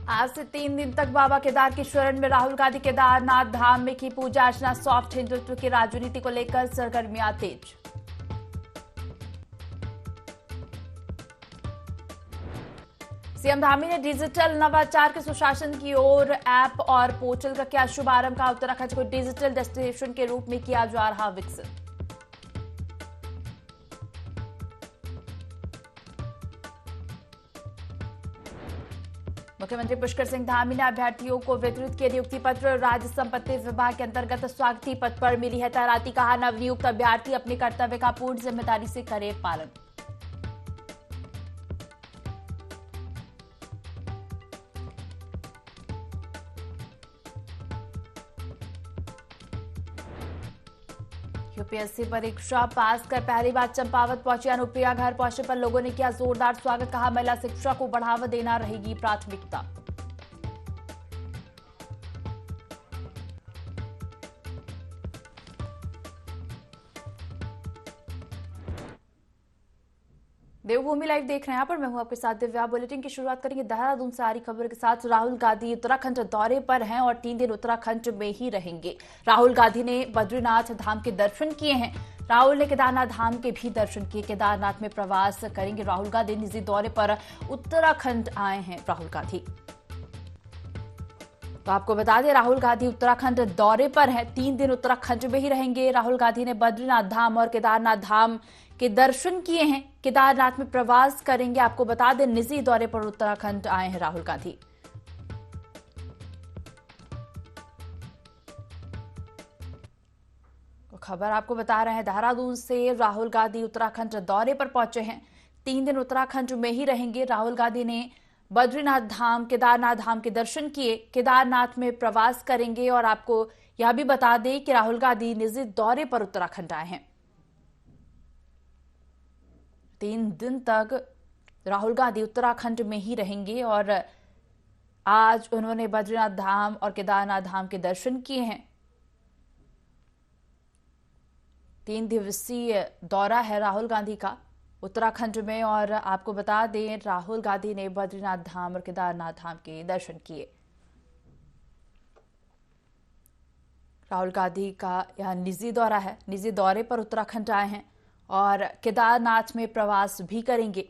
आज से 3 दिन तक बाबा केदार की शरण में राहुल गांधी केदारनाथ धाम में की पूजा अर्चना। सॉफ्ट हिंदुत्व की राजनीति को लेकर सरगर्मियां तेज। सीएम धामी ने डिजिटल नवाचार के सुशासन की ओर ऐप और पोर्टल का किया शुभारंभ। का उत्तराखंड को डिजिटल डेस्टिनेशन के रूप में किया जा रहा विकसित। मुख्यमंत्री पुष्कर सिंह धामी ने अभ्यर्थियों को वितरित किए नियुक्ति पत्र। राज्य संपत्ति विभाग के अंतर्गत स्वागती पद पर मिली है तैनाती। कहा नवनियुक्त अभ्यर्थी अपने कर्तव्य का पूर्ण जिम्मेदारी से करे पालन। यूपीएससी परीक्षा पास कर पहली बार चंपावत पहुंची अनुप्रिया। घर पहुंचने पर लोगों ने किया जोरदार स्वागत। कहा महिला शिक्षा को बढ़ावा देना रहेगी प्राथमिकता। देवभूमि लाइव देख रहे हैं, यहाँ पर मैं हूं आपके साथ दिव्या। बुलेटिन की शुरुआत करेंगे देहरादून से आ रही खबर के साथ। राहुल गांधी उत्तराखंड दौरे पर हैं और 3 दिन उत्तराखंड में ही रहेंगे। राहुल गांधी ने बद्रीनाथ धाम के दर्शन किए हैं। राहुल ने केदारनाथ धाम के भी दर्शन किए। केदारनाथ में प्रवास करेंगे राहुल गांधी। निजी दौरे पर उत्तराखंड आए हैं राहुल गांधी। तो आपको बता दें, राहुल गांधी उत्तराखंड दौरे पर हैं। 3 दिन उत्तराखंड में ही रहेंगे। राहुल गांधी ने बद्रीनाथ धाम और केदारनाथ धाम के दर्शन किए हैं। केदारनाथ में प्रवास करेंगे। आपको बता दें, निजी दौरे पर उत्तराखंड आए हैं राहुल गांधी। तो खबर आपको बता रहे हैं देहरादून से। राहुल गांधी उत्तराखंड दौरे पर पहुंचे हैं। 3 दिन उत्तराखंड में ही रहेंगे। राहुल गांधी ने बद्रीनाथ धाम केदारनाथ धाम के दर्शन किए। केदारनाथ में प्रवास करेंगे और आपको यह भी बता दें कि राहुल गांधी निजी दौरे पर उत्तराखंड आए हैं। 3 दिन तक राहुल गांधी उत्तराखंड में ही रहेंगे और आज उन्होंने बद्रीनाथ धाम और केदारनाथ धाम के दर्शन किए हैं। 3 दिवसीय दौरा है राहुल गांधी का उत्तराखंड में और आपको बता दें, राहुल गांधी ने बद्रीनाथ धाम और केदारनाथ धाम के दर्शन किए। राहुल गांधी का यह निजी दौरा है। निजी दौरे पर उत्तराखंड आए हैं और केदारनाथ में प्रवास भी करेंगे।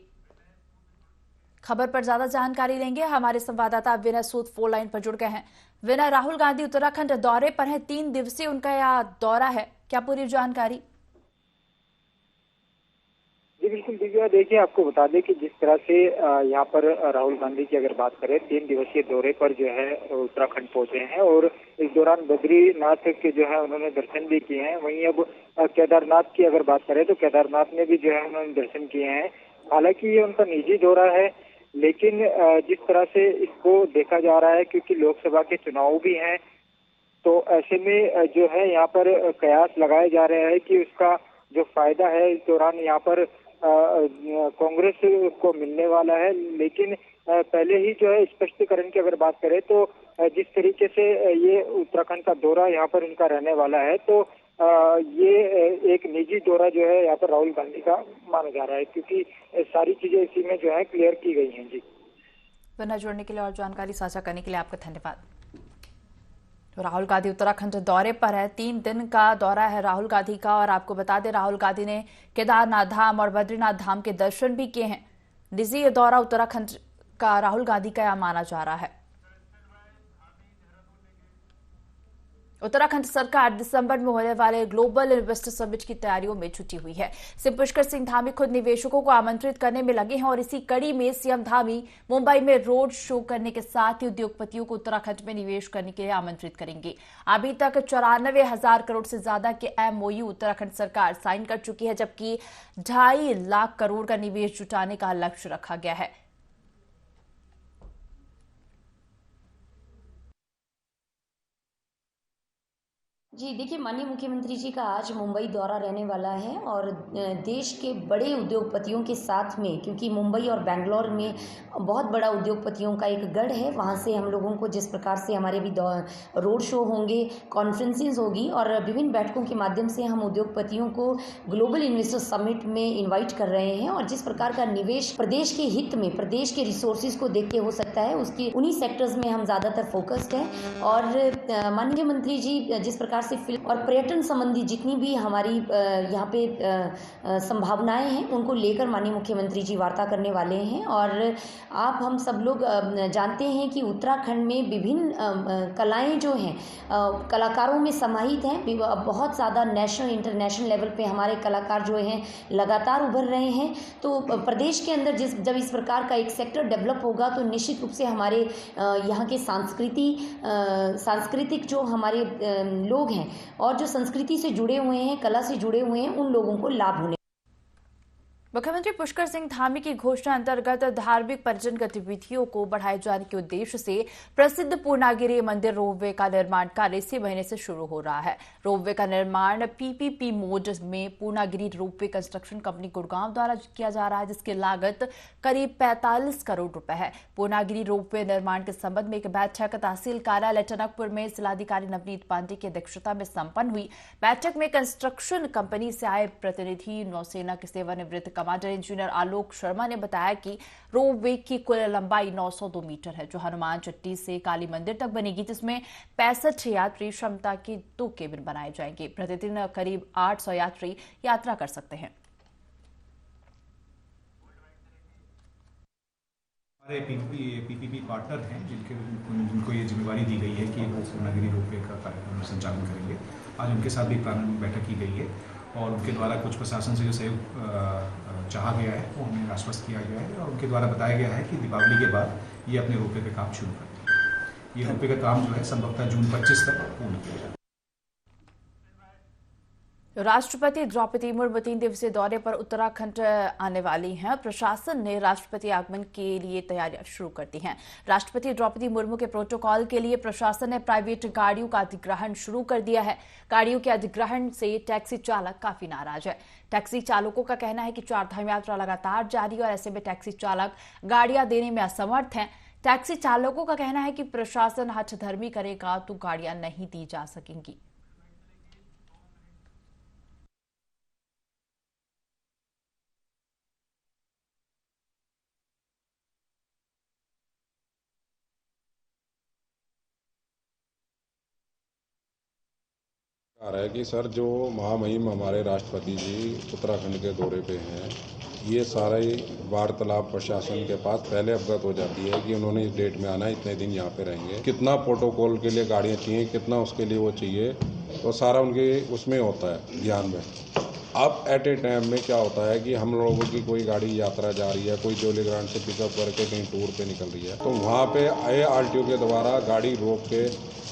खबर पर ज्यादा जानकारी लेंगे, हमारे संवाददाता विनय सूद फोन लाइन पर जुड़ गए हैं। विनय, राहुल गांधी उत्तराखंड दौरे पर हैं। 3 दिवसीय उनका यह दौरा है, क्या पूरी जानकारी? जी बिल्कुल दिव्या, देखिए आपको बता दें कि जिस तरह से यहाँ पर राहुल गांधी की अगर बात करें, 3 दिवसीय दौरे पर जो है उत्तराखंड पहुंचे हैं और इस दौरान बद्रीनाथ के जो है उन्होंने दर्शन भी किए हैं। वहीं अब केदारनाथ की अगर बात करें तो केदारनाथ में भी जो है उन्होंने दर्शन किए हैं। हालांकि ये उनका निजी दौरा है, लेकिन जिस तरह से इसको देखा जा रहा है, क्योंकि लोकसभा के चुनाव भी हैं, तो ऐसे में जो है यहाँ पर कयास लगाए जा रहे हैं कि उसका जो फायदा है इस दौरान यहाँ पर कांग्रेस को मिलने वाला है। लेकिन पहले ही जो है स्पष्टीकरण की अगर बात करें तो जिस तरीके से ये उत्तराखंड का दौरा यहाँ पर इनका रहने वाला है, तो ये एक निजी दौरा जो है यहाँ पर राहुल गांधी का माना जा रहा है, क्योंकि सारी चीजें इसी में जो है क्लियर की गई हैं। जी, बिना जुड़ने के लिए और जानकारी साझा करने के लिए आपका धन्यवाद। तो राहुल गांधी उत्तराखंड दौरे पर है। 3 दिन का दौरा है राहुल गांधी का और आपको बता दें, राहुल गांधी ने केदारनाथ धाम और बद्रीनाथ धाम के दर्शन भी किए हैं। निजी दौरा उत्तराखंड का राहुल गांधी का यह माना जा रहा है। उत्तराखंड सरकार दिसंबर में होने वाले ग्लोबल इन्वेस्टर समिट की तैयारियों में जुटी हुई है। सीएम पुष्कर सिंह धामी खुद निवेशकों को आमंत्रित करने में लगे हैं और इसी कड़ी में सीएम धामी मुंबई में रोड शो करने के साथ ही उद्योगपतियों को उत्तराखंड में निवेश करने के लिए आमंत्रित करेंगे। अभी तक 94,000 करोड़ से ज्यादा के एमओयू उत्तराखंड सरकार साइन कर चुकी है, जबकि 2.5 लाख करोड़ का निवेश जुटाने का लक्ष्य रखा गया है। जी देखिए, माननीय मुख्यमंत्री जी का आज मुंबई दौरा रहने वाला है और देश के बड़े उद्योगपतियों के साथ में, क्योंकि मुंबई और बैंगलोर में बहुत बड़ा उद्योगपतियों का एक गढ़ है, वहाँ से हम लोगों को जिस प्रकार से हमारे भी रोड शो होंगे, कॉन्फ्रेंसेस होगी और विभिन्न बैठकों के माध्यम से हम उद्योगपतियों को ग्लोबल इन्वेस्टर समिट में इन्वाइट कर रहे हैं और जिस प्रकार का निवेश प्रदेश के हित में, प्रदेश के रिसोर्सेज को देख के हो सकता है, उसकी उन्हीं सेक्टर्स में हम ज़्यादातर फोकस्ड हैं। और माननीय मंत्री जी जिस प्रकार से फिल्म और पर्यटन संबंधी जितनी भी हमारी यहाँ पे संभावनाएं हैं, उनको लेकर माननीय मुख्यमंत्री जी वार्ता करने वाले हैं। और आप हम सब लोग जानते हैं कि उत्तराखंड में विभिन्न कलाएं जो हैं कलाकारों में समाहित हैं। बहुत ज़्यादा नेशनल इंटरनेशनल लेवल पे हमारे कलाकार जो हैं लगातार उभर रहे हैं। तो प्रदेश के अंदर जब इस प्रकार का एक सेक्टर डेवलप होगा तो निश्चित रूप से हमारे यहाँ के सांस्कृतिक जो हमारे लोग हैं और जो संस्कृति से जुड़े हुए हैं, कला से जुड़े हुए हैं, उन लोगों को लाभ होने। मुख्यमंत्री पुष्कर सिंह धामी की घोषणा अंतर्गत धार्मिक पर्यटन गतिविधियों को बढ़ाए जाने के उद्देश्य से प्रसिद्ध पूर्णागिरि मंदिर रोपवे का निर्माण कार्य इसी महीने से शुरू हो रहा है। रोपवे का निर्माण पीपीपी मोड में Purnagiri ropeway construction company Gurgaon द्वारा किया जा रहा है, जिसकी लागत करीब 45 करोड़ रुपए है। पूर्णागिरि रोपवे निर्माण के संबंध में एक बैठक तहसील कार्यालय टनकपुर में जिलाधिकारी नवनीत पांडे की अध्यक्षता में संपन्न हुई। बैठक में कंस्ट्रक्शन कंपनी से आए प्रतिनिधि, नौसेना के सेवानिवृत्त कमांडर इंजीनियर आलोक शर्मा ने बताया कि रोपवे की कुल लंबाई 902 मीटर है, जो हनुमान चट्टी से काली मंदिर तक बनेगी, जिसमें 65 यात्री क्षमता के 2 केबिन बनाए जाएंगे। प्रतिदिन करीब 800 यात्री यात्रा कर सकते हैं। हमारे पीपीपी पार्टनर हैं जिनको ये जिम्मेवारी दी गई है कि वो पूर्णागिरि रोपवे का कार्यक्रम संचालन करेंगे। आज उनके साथ भी प्रारंभिक बैठक की गई है और उनके द्वारा कुछ प्रशासन से जो सहयोग चाहा गया है वो हमें आश्वस्त किया गया है और उनके द्वारा बताया गया है कि दीपावली के बाद ये अपने रोपवे का काम शुरू कर देंगे। ये रोपवे का काम जो है संभवतः जून 25 तक पूर्ण किया जाएगा। राष्ट्रपति द्रौपदी मुर्मू 3 दिवसीय दौरे पर उत्तराखंड आने वाली हैं। प्रशासन ने राष्ट्रपति आगमन के लिए तैयारियां शुरू कर दी हैं। राष्ट्रपति द्रौपदी मुर्मू के प्रोटोकॉल के लिए प्रशासन ने प्राइवेट गाड़ियों का अधिग्रहण शुरू कर दिया है। गाड़ियों के अधिग्रहण से टैक्सी चालक काफी नाराज है। टैक्सी चालकों का कहना है कि चारधाम यात्रा लगातार जारी है और ऐसे में टैक्सी चालक गाड़ियां देने में असमर्थ हैं। टैक्सी चालकों का कहना है कि प्रशासन हठधर्मी करेगा तो गाड़ियां नहीं दी जा सकेंगी। आ रहा है कि सर जो महामहिम हमारे राष्ट्रपति जी उत्तराखंड के दौरे पे हैं, ये सारा वार्तालाप प्रशासन के पास पहले अवगत हो जाती है कि उन्होंने इस डेट में आना है, इतने दिन यहाँ पे रहेंगे, कितना प्रोटोकॉल के लिए गाड़ियाँ चाहिए, कितना उसके लिए वो चाहिए, तो सारा उनके उसमें होता है ध्यान में। अब एट ए टाइम में क्या होता है कि हम लोगों की कोई गाड़ी यात्रा जा रही है, कोई जोलीग्रांट से पिकअप करके कहीं टूर पे निकल रही है, तो वहाँ पे ARTO के द्वारा गाड़ी रोक के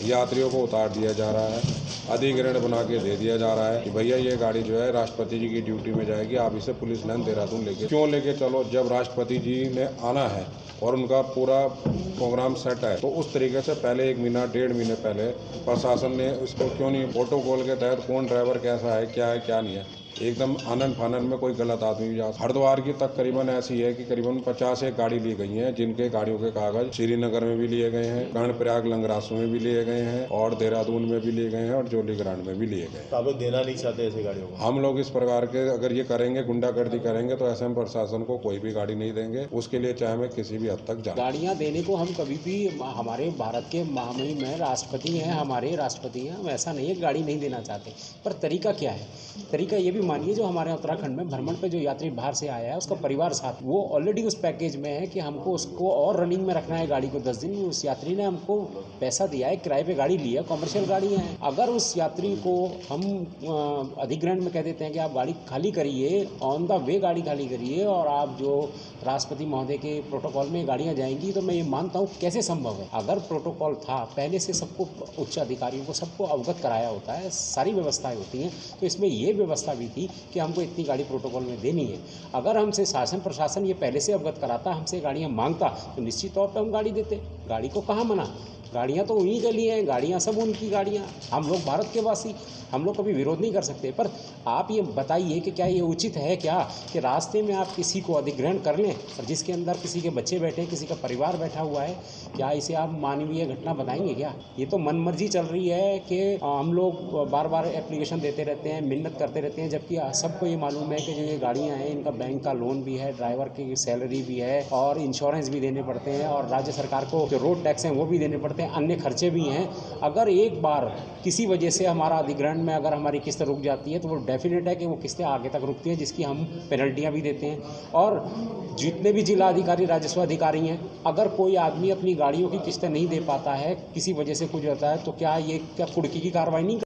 यात्रियों को उतार दिया जा रहा है, अधिग्रहण बना के दे दिया जा रहा है कि भैया ये गाड़ी जो है राष्ट्रपति जी की ड्यूटी में जाएगी, आप इसे पुलिस लाइन देहरादून लेके चलो। जब राष्ट्रपति जी ने आना है और उनका पूरा प्रोग्राम सेट है, तो उस तरीके से पहले 1 महीना 1.5 महीने पहले प्रशासन ने इसको क्यों नहीं, प्रोटोकॉल के तहत कौन ड्राइवर कैसा है, क्या है क्या नहीं है, एकदम आनंद फानन में कोई गलत आदमी भी जा। हरिद्वार की तकरीबन ऐसी है कि करीबन 50 एक गाड़ी ली गई हैं, जिनके गाड़ियों के कागज श्रीनगर में भी लिए गए हैं, कर्णप्रयाग लंगरासू में भी लिए गए हैं और देहरादून में भी लिए गए हैं और जोलीग्रांट में भी लिए गए हैं। आप लोग देना नहीं चाहते ऐसी गाड़ियों को? हम लोग इस प्रकार के अगर ये करेंगे, गुंडागर्दी करेंगे, तो ऐसे हम प्रशासन को कोई भी गाड़ी नहीं देंगे। उसके लिए चाहे मैं किसी भी हद तक जाऊं। गाड़ियां देने को हम कभी भी, हमारे भारत के महामहिम हैं, राष्ट्रपति हैं, हमारे राष्ट्रपति हैं, हम ऐसा नहीं है गाड़ी नहीं देना चाहते। पर तरीका क्या है? तरीका ये भी मानिए, जो हमारे उत्तराखंड में भ्रमण पे जो यात्री बाहर से आया है, उसका परिवार साथ, वो ऑलरेडी उस पैकेज में है कि हमको उसको और रनिंग में रखना है गाड़ी को 10 दिन। उस यात्री ने हमको पैसा दिया है, किराए पे गाड़ी ली है, कॉमर्शियल गाड़ी है। अगर उस यात्री को हम अधिग्रहण में कह देते हैं कि आप गाड़ी खाली करिए, ऑन द वे गाड़ी खाली करिए और आप जो राष्ट्रपति महोदय के प्रोटोकॉल में गाड़ियां जाएंगी, तो मैं ये मानता हूँ कैसे संभव है। अगर प्रोटोकॉल था, पहले से सबको, उच्च अधिकारियों को सबको अवगत कराया होता है, सारी व्यवस्थाएं होती हैं, तो इसमें ये व्यवस्था भी दी थी कि हमको इतनी गाड़ी प्रोटोकॉल में देनी है। अगर हमसे शासन प्रशासन ये पहले से अवगत कराता, हमसे गाड़ियाँ मांगता, तो निश्चित तौर पर हम गाड़ी देते। गाड़ी को कहाँ मना, गाड़ियाँ तो उन्हीं के लिए हैं, गाड़ियाँ सब उनकी गाड़ियाँ। हम लोग भारत के वासी, हम लोग कभी विरोध नहीं कर सकते। पर आप ये बताइए कि क्या ये उचित है क्या कि रास्ते में आप किसी को अधिग्रहण कर लें और जिसके अंदर किसी के बच्चे बैठे, किसी का परिवार बैठा हुआ है, क्या इसे आप मानवीय घटना बताएंगे क्या? ये तो मनमर्जी चल रही है कि हम लोग बार बार एप्लीकेशन देते रहते हैं, मिन्नत करते रहते हैं, जबकि सबको ये मालूम है कि जो ये गाड़ियाँ हैं इनका बैंक का लोन भी है, ड्राइवर की सैलरी भी है और इंश्योरेंस भी देने पड़ते हैं और राज्य सरकार को जो रोड टैक्स हैं वो भी देने पड़ते हैं, अन्य खर्चे भी हैं। अगर एक बार किसी वजह से हमारा अधिग्रहण में अगर हमारी किस्त रुक जाती है तो वो डेफिनेट है कि वो किस्तें आगे तक रुकती हैं, जिसकी हम पेनल्टियां भी देते हैं। और जितने भी जिला अधिकारी, राजस्व अधिकारी हैं, अगर कोई आदमी अपनी गाड़ियों की किस्तें नहीं दे पाता है, किसी वजह से कुछ होता है, तो क्या कुड़की की कार्रवाई नहीं?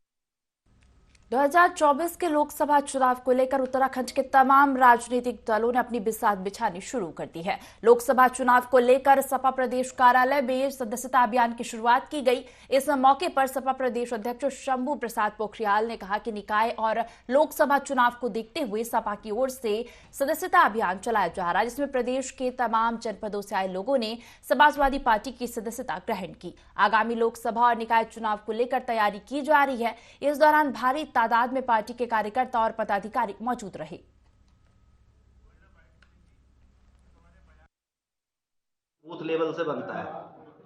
2024 के लोकसभा चुनाव को लेकर उत्तराखंड के तमाम राजनीतिक दलों ने अपनी बिसात बिछानी शुरू कर दी है। लोकसभा चुनाव को लेकर सपा प्रदेश कार्यालय में सदस्यता अभियान की शुरुआत की गई। इस मौके पर सपा प्रदेश अध्यक्ष शंभू प्रसाद पोखरियाल ने कहा कि निकाय और लोकसभा चुनाव को देखते हुए सपा की ओर से सदस्यता अभियान चलाया जा रहा है, जिसमें प्रदेश के तमाम जनपदों से आए लोगों ने समाजवादी पार्टी की सदस्यता ग्रहण की। आगामी लोकसभा और निकाय चुनाव को लेकर तैयारी की जा रही है। इस दौरान भारी तादाद में पार्टी के कार्यकर्ता और पदाधिकारी मौजूद रहे। बूथ लेवल से बनता है,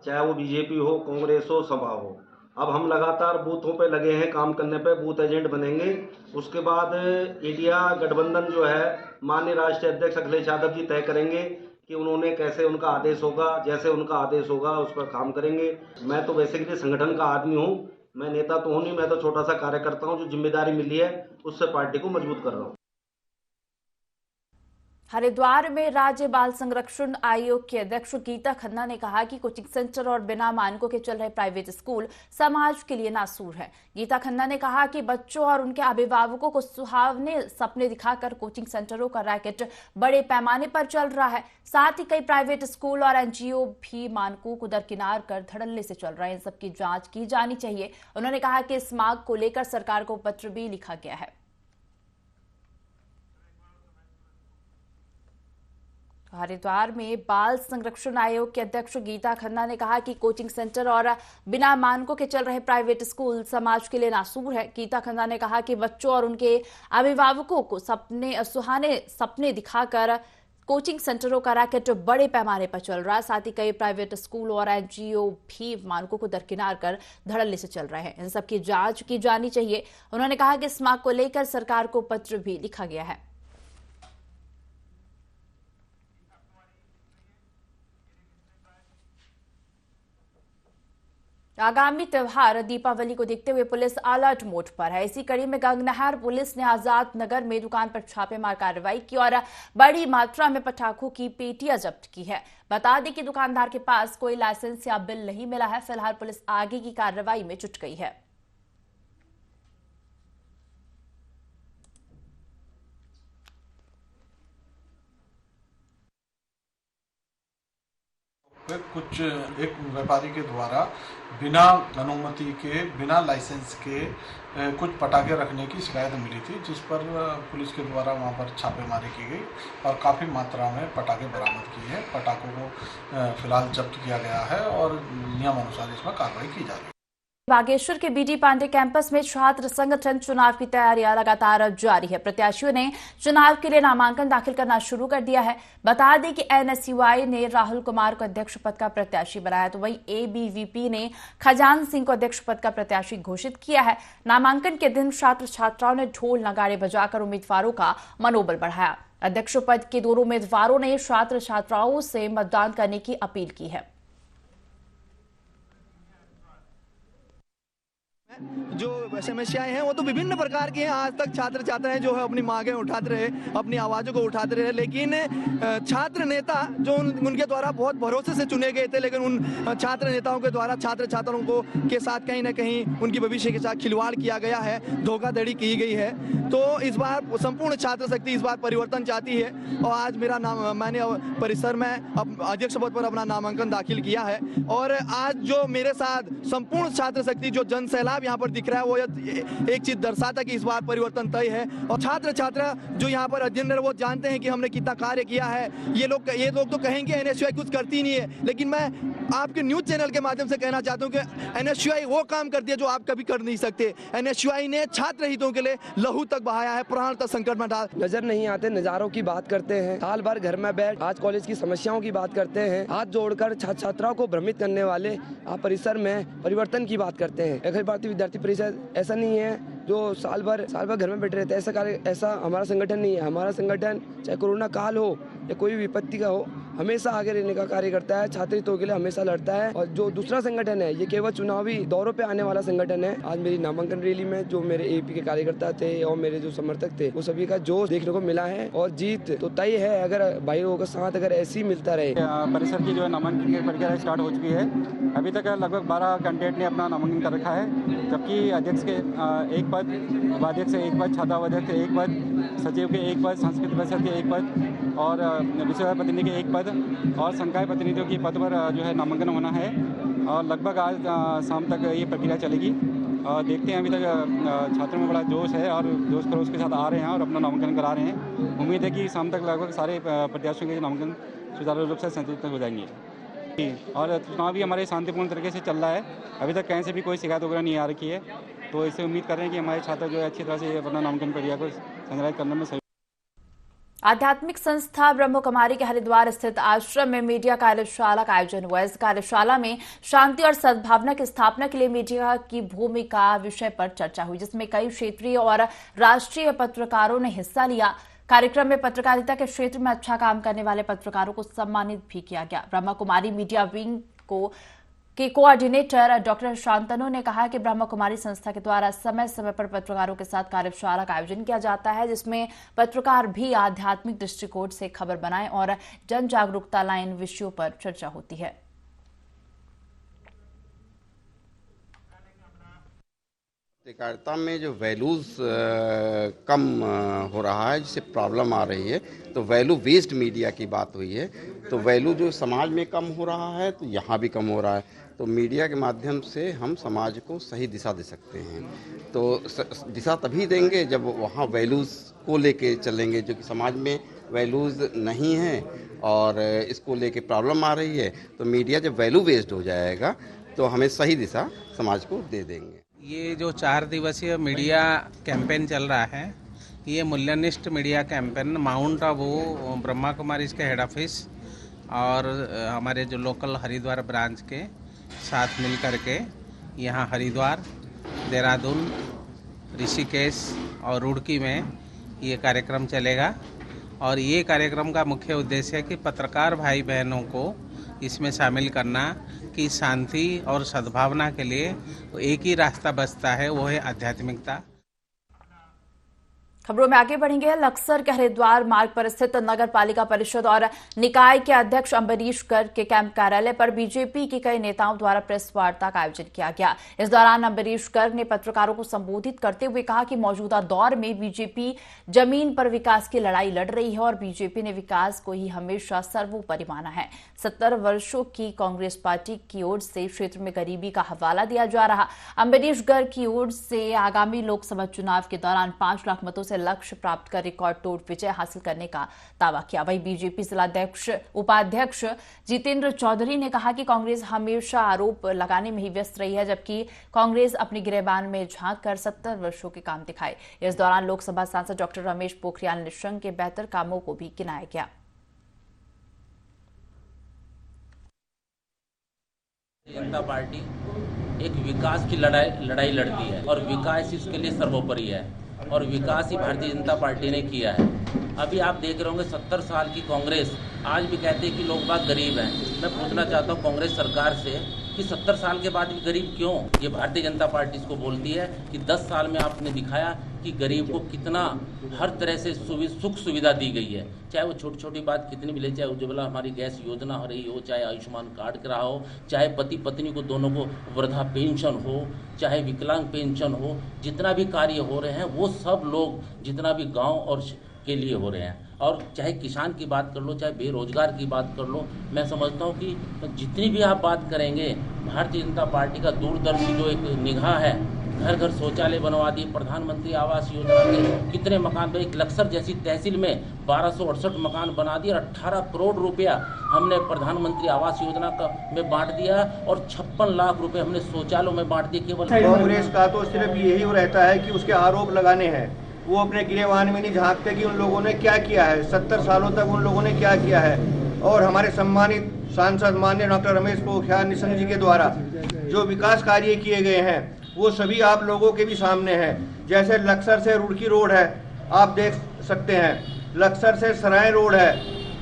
चाहे वो बीजेपी हो, कांग्रेस हो, सपा हो। अब हम लगातार बूथों पे लगे हैं काम करने पे, बूथ एजेंट बनेंगे। उसके बाद इंडिया गठबंधन जो है माननीय राष्ट्रीय अध्यक्ष अखिलेश यादव जी तय करेंगे कि उन्होंने कैसे, उनका आदेश होगा, जैसे उनका आदेश होगा उस पर काम करेंगे। मैं तो बेसिकली संगठन का आदमी हूँ, मैं नेता तो हूँ नहीं, मैं तो छोटा सा कार्यकर्ता हूँ जो जिम्मेदारी मिली है उससे पार्टी को मजबूत कर रहा हूँ। हरिद्वार में राज्य बाल संरक्षण आयोग के अध्यक्ष गीता खन्ना ने कहा कि कोचिंग सेंटर और बिना मानकों के चल रहे प्राइवेट स्कूल समाज के लिए नासूर है। गीता खन्ना ने कहा कि बच्चों और उनके अभिभावकों को सुहावने सपने दिखाकर कोचिंग सेंटरों का रैकेट बड़े पैमाने पर चल रहा है। साथ ही कई प्राइवेट स्कूल और एनजीओ भी मानकों को दरकिनार कर धड़ल्ले से चल रहे हैं। इन सबकी जांच की जानी चाहिए। उन्होंने कहा कि इस मांग को लेकर सरकार को पत्र भी लिखा गया है। हरिद्वार में बाल संरक्षण आयोग के अध्यक्ष गीता खन्ना ने कहा कि कोचिंग सेंटर और बिना मानकों के चल रहे प्राइवेट स्कूल समाज के लिए नासूर है। गीता खन्ना ने कहा कि बच्चों और उनके अभिभावकों को सुहाने सपने दिखाकर कोचिंग सेंटरों का रैकेट बड़े पैमाने पर चल रहा है। साथ ही कई प्राइवेट स्कूल और एनजीओ भी मानकों को दरकिनार कर धड़ल्ले से चल रहे हैं। इन सबकी जांच की जानी चाहिए। उन्होंने कहा कि इस मांग को लेकर सरकार को पत्र भी लिखा गया है। आगामी त्योहार दीपावली को देखते हुए पुलिस अलर्ट मोड पर है। इसी कड़ी में गंगनहर पुलिस ने आजाद नगर में दुकान पर छापेमार कार्रवाई की और बड़ी मात्रा में पटाखों की पेटियां जब्त की है। बता दें कि दुकानदार के पास कोई लाइसेंस या बिल नहीं मिला है। फिलहाल पुलिस आगे की कार्रवाई में जुट गई है। कुछ एक व्यापारी के द्वारा बिना अनुमति के, बिना लाइसेंस के कुछ पटाखे रखने की शिकायत मिली थी, जिस पर पुलिस के द्वारा वहां पर छापेमारी की गई और काफ़ी मात्रा में पटाखे बरामद किए हैं। पटाखों को फिलहाल जब्त किया गया है और नियमानुसार इसमें कार्रवाई की जा रही है। बागेश्वर के बीडी पांडे कैंपस में छात्र संगठन चुनाव की तैयारियां लगातार जारी है। प्रत्याशियों ने चुनाव के लिए नामांकन दाखिल करना शुरू कर दिया है। बता दें कि एनएसयूआई ने राहुल कुमार को अध्यक्ष पद का प्रत्याशी बनाया, तो वहीं एबीवीपी ने खजान सिंह को अध्यक्ष पद का प्रत्याशी घोषित किया है। नामांकन के दिन छात्र छात्राओं ने ढोल नगाड़े बजाकर उम्मीदवारों का मनोबल बढ़ाया। अध्यक्ष पद के दोनों उम्मीदवारों ने छात्र छात्राओं से मतदान करने की अपील की है। जो समस्याएं हैं वो तो विभिन्न प्रकार की हैं। आज तक छात्र छात्राएं जो है अपनी मांगें उठाते रहे, अपनी आवाज़ों को उठाते रहे, लेकिन छात्र नेता जो उनके द्वारा बहुत भरोसे से चुने गए थे, लेकिन उन छात्र नेताओं के द्वारा छात्र छात्राओं को के साथ कहीं ना कहीं उनकी भविष्य के साथ खिलवाड़ किया गया है, धोखाधड़ी की गई है। तो इस बार संपूर्ण छात्र शक्ति इस बार परिवर्तन चाहती है और आज मेरा नाम, मैंने परिसर में अध्यक्ष पद पर अपना नामांकन दाखिल किया है। और आज जो मेरे साथ संपूर्ण छात्र शक्ति जो जन सैलाब यहाँ पर दिख रहा है वो एक चीज दर्शाता कि इस बार परिवर्तन तय है। और छात्र छात्रा जो यहाँ पर अध्ययन वो जानते हैं कि हमने कितना कार्य किया है। ये लोग तो कहेंगे एनएसयूआई कुछ करती नहीं है, लेकिन मैं आपके न्यूज चैनल के माध्यम से कहना चाहता हूँ कि एनएसयूआई वो काम करती है जो आप कभी कर नहीं सकते। एनएसयूआई ने छात्र हितों के लिए लहू तक बहाया है, प्राण तक संकट में डाल। नजर नहीं आते नजारों की बात करते हैं, साल भर घर में बैठ आज कॉलेज की समस्याओं की बात करते हैं, हाथ जोड़कर छात्र छात्राओं को भ्रमित करने वाले परिसर में परिवर्तन की बात करते हैं। अखिल भारतीय विद्यार्थी परिषद ऐसा नहीं है जो साल भर घर में बैठे रहते हैं। ऐसा हमारा संगठन नहीं है। हमारा संगठन चाहे कोरोना काल हो या कोई विपत्ति का हो, हमेशा आगे रहने का कार्य करता है, छात्र हितों के लिए हमेशा लड़ता है। और जो दूसरा संगठन है ये केवल चुनावी दौरों पे आने वाला संगठन है। आज मेरी नामांकन रैली में जो मेरे एपी के कार्यकर्ता थे और मेरे जो समर्थक थे वो सभी का जोश देखने को मिला है और जीत तो तय है अगर भाइयों का साथ अगर ऐसे ही मिलता रहे। परिसर की जो है नामांकन की प्रक्रिया स्टार्ट हो चुकी है। अभी तक लगभग 12 कैंडिडेट ने अपना नामांकन कर रखा है, जबकि अध्यक्ष के एक पद, उपाध्यक्ष से एक पद, छात्राध्यक्ष से एक पद, सचिव के एक पद, सांस्कृतिक परिषद के एक पद और विषय प्रतिनिधि के एक पद और संकाय प्रतिनिधियों के पद पर जो है नामांकन होना है। और लगभग आज शाम तक ये प्रक्रिया चलेगी और देखते हैं। अभी तक छात्रों में बड़ा जोश है और जोश खरोश के साथ आ रहे हैं और अपना नामांकन करा रहे हैं। उम्मीद है कि शाम तक लगभग सारे प्रत्याशियों के नामांकन सुचारू रूप से संचालित हो जाएंगे और चुनाव भी हमारे शांतिपूर्ण तरीके से चल रहा है। अभी तक कहीं से भी कोई शिकायत वगैरह नहीं आ रखी है, तो इससे उम्मीद कर रहे हैं कि हमारे छात्र जो है अच्छी तरह से अपना नामांकन प्रक्रिया को संचालित करने में सही। आध्यात्मिक संस्था ब्रह्म कुमारी के हरिद्वार स्थित आश्रम में मीडिया कार्यशाला का आयोजन हुआ। इस कार्यशाला में शांति और सद्भावना की स्थापना के लिए मीडिया की भूमिका विषय पर चर्चा हुई, जिसमें कई क्षेत्रीय और राष्ट्रीय पत्रकारों ने हिस्सा लिया। कार्यक्रम में पत्रकारिता के क्षेत्र में अच्छा काम करने वाले पत्रकारों को सम्मानित भी किया गया। ब्रह्म कुमारी मीडिया विंग के कोऑर्डिनेटर डॉक्टर शांतनु ने कहा कि ब्रह्म कुमारी संस्था के द्वारा समय समय पर पत्रकारों के साथ कार्यशाला का आयोजन किया जाता है, जिसमें पत्रकार भी आध्यात्मिक दृष्टिकोण से खबर बनाएं और जन जागरूकता लाएं। इन विषयों पर चर्चा होती है। पत्रकारिता में जो वैल्यूज कम हो रहा है, जिससे प्रॉब्लम आ रही है, तो वैल्यू बेस्ड मीडिया की बात हुई है। तो वैल्यू जो समाज में कम हो रहा है तो यहाँ भी कम हो रहा है। तो मीडिया के माध्यम से हम समाज को सही दिशा दे सकते हैं। तो दिशा तभी देंगे जब वहाँ वैल्यूज़ को लेके चलेंगे, जो कि समाज में वैल्यूज़ नहीं है और इसको लेके प्रॉब्लम आ रही है। तो मीडिया जब वैल्यू बेस्ड हो जाएगा तो हमें सही दिशा समाज को दे देंगे। ये जो 4 दिवसीय मीडिया कैंपेन चल रहा है, ये मूल्यनिष्ठ मीडिया कैंपेन माउंट आबू ब्रह्मा कुमारी के हेड ऑफिस और हमारे जो लोकल हरिद्वार ब्रांच के साथ मिल कर के यहाँ हरिद्वार, देहरादून, ऋषिकेश और रुड़की में ये कार्यक्रम चलेगा। और ये कार्यक्रम का मुख्य उद्देश्य है कि पत्रकार भाई बहनों को इसमें शामिल करना कि शांति और सद्भावना के लिए एक ही रास्ता बचता है, वो है आध्यात्मिकता। खबरों में आगे बढ़ेंगे। लक्सर के हरिद्वार मार्ग पर स्थित नगर पालिका परिषद और निकाय के अध्यक्ष अम्बरीश गर्ग के कैंप कार्यालय पर बीजेपी के कई नेताओं द्वारा प्रेस वार्ता का आयोजन किया गया। इस दौरान अम्बरीश गर्ग ने पत्रकारों को संबोधित करते हुए कहा कि मौजूदा दौर में बीजेपी जमीन पर विकास की लड़ाई लड़ रही है और बीजेपी ने विकास को ही हमेशा सर्वोपरि माना है। 70 वर्षों की कांग्रेस पार्टी की ओर से क्षेत्र में गरीबी का हवाला दिया जा रहा। अम्बरीश गर्ग की ओर से आगामी लोकसभा चुनाव के दौरान 5 लाख मतों से लक्ष्य प्राप्त कर रिकॉर्ड तोड़ विजय हासिल करने का दावा किया। वहीं बीजेपी जिलाध्यक्ष उपाध्यक्ष जितेंद्र चौधरी ने कहा कि कांग्रेस हमेशा आरोप लगाने में ही व्यस्त रही है, जबकि कांग्रेस अपनी गिरेबान में झांक कर 70 वर्षों के काम दिखाए। इस दौरान लोकसभा सांसद डॉक्टर रमेश पोखरियाल निशंक के बेहतर कामों को भी गिनाया गया। जनता पार्टी एक विकास की लड़ाई लड़ती है और विकास इसके लिए सर्वोपरि है और विकास ही भारतीय जनता पार्टी ने किया है। अभी आप देख रहे होंगे 70 साल की कांग्रेस आज भी कहते हैं कि लोग बाग गरीब हैं। मैं पूछना चाहता हूं कांग्रेस सरकार से कि 70 साल के बाद भी गरीब क्यों? ये भारतीय जनता पार्टी इसको बोलती है कि 10 साल में आपने दिखाया कि गरीब को कितना हर तरह से सुख सुविधा दी गई है, चाहे वो छोटी छोटी बात कितनी भी ले, चाहे उज्ज्वला हमारी गैस योजना हो रही हो, चाहे आयुष्मान कार्ड करा हो, चाहे पति पत्नी को दोनों को वृद्धा पेंशन हो, चाहे विकलांग पेंशन हो, जितना भी कार्य हो रहे हैं वो सब लोग जितना भी गाँव और के लिए हो रहे हैं। और चाहे किसान की बात कर लो, चाहे बेरोजगार की बात कर लो, मैं समझता हूँ कि जितनी भी आप बात करेंगे भारतीय जनता पार्टी का दूरदर्शी जो एक निगाह है घर घर शौचालय बनवा दिए। प्रधानमंत्री आवास योजना के कितने मकान बने, एक लक्सर जैसी तहसील में 1268 मकान बना दिए और 18 करोड़ रुपया हमने प्रधानमंत्री आवास योजना में बांट दिया और 56 लाख रुपए हमने शौचालयों में बांट दिए। केवल कांग्रेस का तो सिर्फ यही रहता है कि उसके आरोप लगाने हैं, वो अपने गिरेबान में नहीं झांकते कि उन लोगों ने क्या किया है, 70 सालों तक उन लोगों ने क्या किया है। और हमारे सम्मानित सांसद माननीय डॉक्टर रमेश पोखरियाल निशंक जी के द्वारा जो विकास कार्य किए गए हैं वो सभी आप लोगों के भी सामने हैं। जैसे लक्सर से रुड़की रोड है, आप देख सकते हैं, लक्सर से सराय रोड है,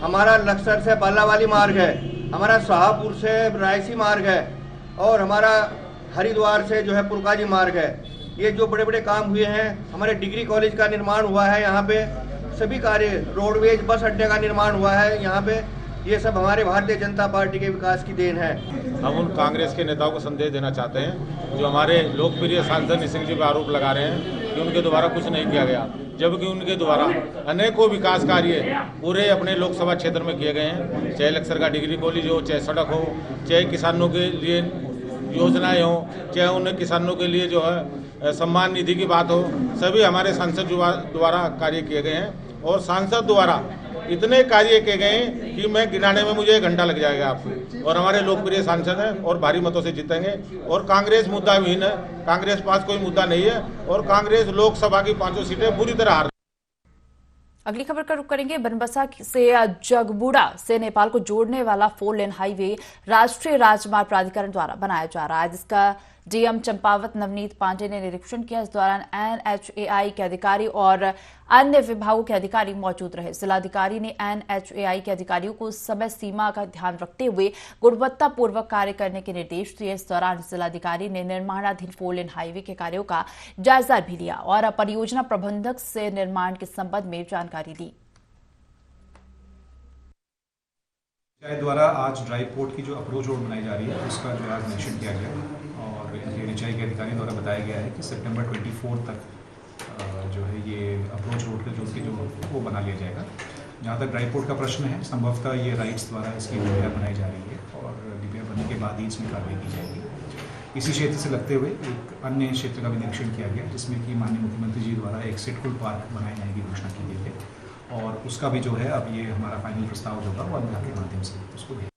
हमारा लक्सर से बालावाली मार्ग है, हमारा शाहपुर से रायसी मार्ग है और हमारा हरिद्वार से जो है पुरकाजी मार्ग है। ये जो बड़े बड़े काम हुए हैं, हमारे डिग्री कॉलेज का निर्माण हुआ है, यहाँ पे सभी कार्य, रोडवेज बस अड्डे का निर्माण हुआ है यहाँ पे, ये सब हमारे भारतीय जनता पार्टी के विकास की देन है। हम उन कांग्रेस के नेताओं को संदेश देना चाहते हैं जो हमारे लोकप्रिय सांसद निशंक जी पर आरोप लगा रहे हैं कि उनके द्वारा कुछ नहीं किया गया, जबकि उनके द्वारा अनेकों विकास कार्य पूरे अपने लोकसभा क्षेत्र में किए गए हैं। चाहे लक्सर का डिग्री कॉलेज हो, चाहे सड़क हो, चाहे किसानों के लिए योजनाएं हो, चाहे उन किसानों के लिए जो है सम्मान निधि की बात हो, सभी हमारे सांसद द्वारा कार्य किए गए हैं। और सांसद द्वारा इतने कार्य किए गए हैं कि मैं गिनाने में मुझे 1 घंटा लग जाएगा आपको। और हमारे लोकप्रिय सांसद हैं और भारी मतों से जीतेंगे। और कांग्रेस मुद्दा विहीन है, कांग्रेस पास कोई मुद्दा नहीं है और कांग्रेस लोकसभा की 5 सीटें बुरी तरह हार। अगली खबर का रुख करेंगे। बनबसा से जगबुड़ा से नेपाल को जोड़ने वाला 4 लेन हाईवे राष्ट्रीय राजमार्ग प्राधिकरण द्वारा बनाया जा रहा है, जिसका डीएम चंपावत नवनीत पांडे ने निरीक्षण किया। इस दौरान एनएचएआई के अधिकारी और अन्य विभागों के अधिकारी मौजूद रहे। जिलाधिकारी ने एनएचएआई के अधिकारियों को समय सीमा का ध्यान रखते हुए गुणवत्तापूर्वक कार्य करने के निर्देश दिए। इस दौरान जिलाधिकारी ने निर्माणाधीन 4 लेन हाईवे के कार्यों का जायजा भी लिया और परियोजना प्रबंधक से निर्माण के संबंध में जानकारी ली। द्वारा आज ड्राई पोर्ट की जो अप्रोच रोड बनाई जा रही है उसका जो आज निरीक्षण किया गया और एनएचएआई के अधिकारी द्वारा बताया गया है कि सितंबर 24 तक जो है ये अप्रोच रोड के जो वो बना लिया जाएगा। जहाँ तक ड्राई पोर्ट का प्रश्न है, संभवतः ये राइट्स द्वारा इसकी डीपीआर बनाई जा रही है और डीपीआर बनने के बाद ही इसमें कार्रवाई की जाएगी। इसी क्षेत्र से लगते हुए एक अन्य क्षेत्र का भी निरीक्षण किया गया जिसमें कि माननीय मुख्यमंत्री जी द्वारा एक सिटकुल पार्क बनाए जाने की घोषणा की गई है और उसका भी जो है अब ये हमारा फाइनल प्रस्ताव जो होगा वो अनुदान के माध्यम से उसको भी।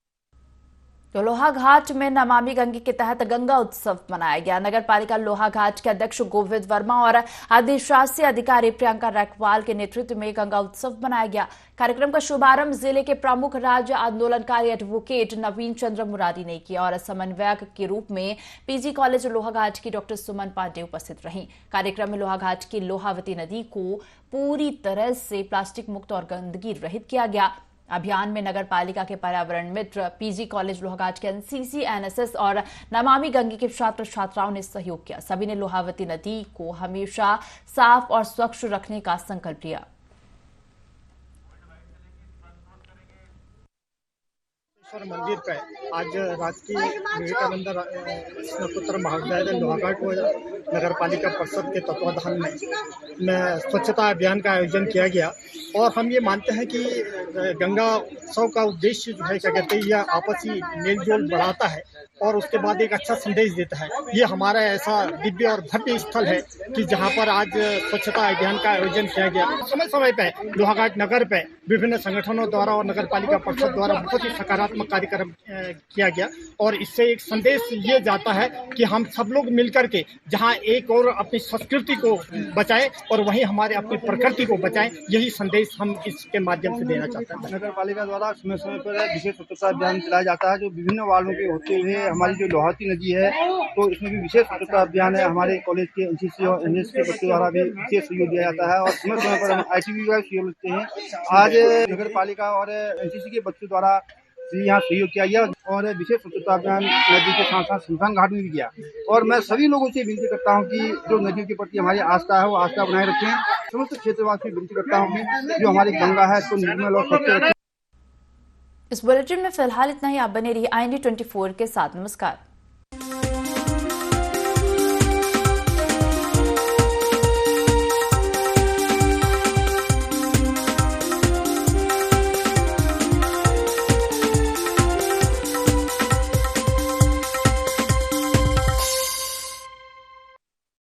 तो लोहाघाट में नमामि गंगे के तहत गंगा उत्सव मनाया गया। नगर पालिका लोहाघाट के अध्यक्ष गोविंद वर्मा और अधिशासी अधिकारी प्रियंका रैकवाल के नेतृत्व में गंगा उत्सव मनाया गया। कार्यक्रम का शुभारंभ जिले के प्रमुख राज्य आंदोलनकारी एडवोकेट नवीन चंद्र मुरारी ने किया और समन्वयक के रूप में पीजी कॉलेज लोहाघाट की डॉक्टर सुमन पांडे उपस्थित रहीं। कार्यक्रम में लोहाघाट की लोहावती नदी को पूरी तरह से प्लास्टिक मुक्त और गंदगी रहित किया गया। अभियान में नगर पालिका के पर्यावरण मित्र पीजी कॉलेज लोहाघाट के एनसीसी, एनएसएस और नमामि गंगे के छात्र छात्राओं ने सहयोग किया। सभी ने लोहावती नदी को हमेशा साफ और स्वच्छ रखने का संकल्प लिया। मंदिर पे आज राजकीय विवेकानंद स्नातकोत्तर महाविद्यालय लोहाघाट व नगर पालिका परिषद के तत्वाधान में स्वच्छता अभियान का आयोजन किया गया और हम ये मानते हैं कि गंगा उत्सव का उद्देश्य जो है क्या कहते हैं यह आपसी मेल जोल बढ़ाता है और उसके बाद एक अच्छा संदेश देता है। ये हमारा ऐसा दिव्य और भव्य स्थल है कि जहाँ पर आज स्वच्छता अभियान का आयोजन किया गया। समय समय पे लोहाघाट नगर पे विभिन्न संगठनों द्वारा और नगर पालिका परिषद द्वारा बहुत ही सकारात्मक कार्यक्रम किया गया और इससे एक संदेश ये जाता है कि हम सब लोग मिलकर के जहाँ एक और अपनी संस्कृति को बचाएं और वहीं हमारे अपनी प्रकृति को बचाएं, यही संदेश हम इसके माध्यम से देना चाहते हैं। नगर पालिका द्वारा समय समय पर विशेष स्वच्छता अभियान चलाया जाता है जो विभिन्न वार्डों के होते हुए हमारी जो लोहावती नदी है तो इसमें भी विशेष स्वच्छता अभियान है। हमारे कॉलेज के एनसीसी और एनएसएस के बच्चों द्वारा भी विशेष सहयोग दिया जाता है और समय समय पर हम आईटीबी का सहयोग लेते हैं। आज नगर पालिका और एनसीसी के बच्चों द्वारा यहाँ सहयोग किया गया और विशेष स्वच्छता अभियान नदी के साथ साथ शमशान घाट में भी किया और मैं सभी लोगों से विनती करता हूँ कि जो नदियों के प्रति हमारी आस्था है वो आस्था बनाए रखें। समस्त क्षेत्रवासी विनती करता हूँ कि जो हमारी गंगा है उसको निर्मल और स्वच्छ रखें। इस बुलेटिन में फिलहाल इतना ही। आप बने रहिए IND24 के साथ। नमस्कार।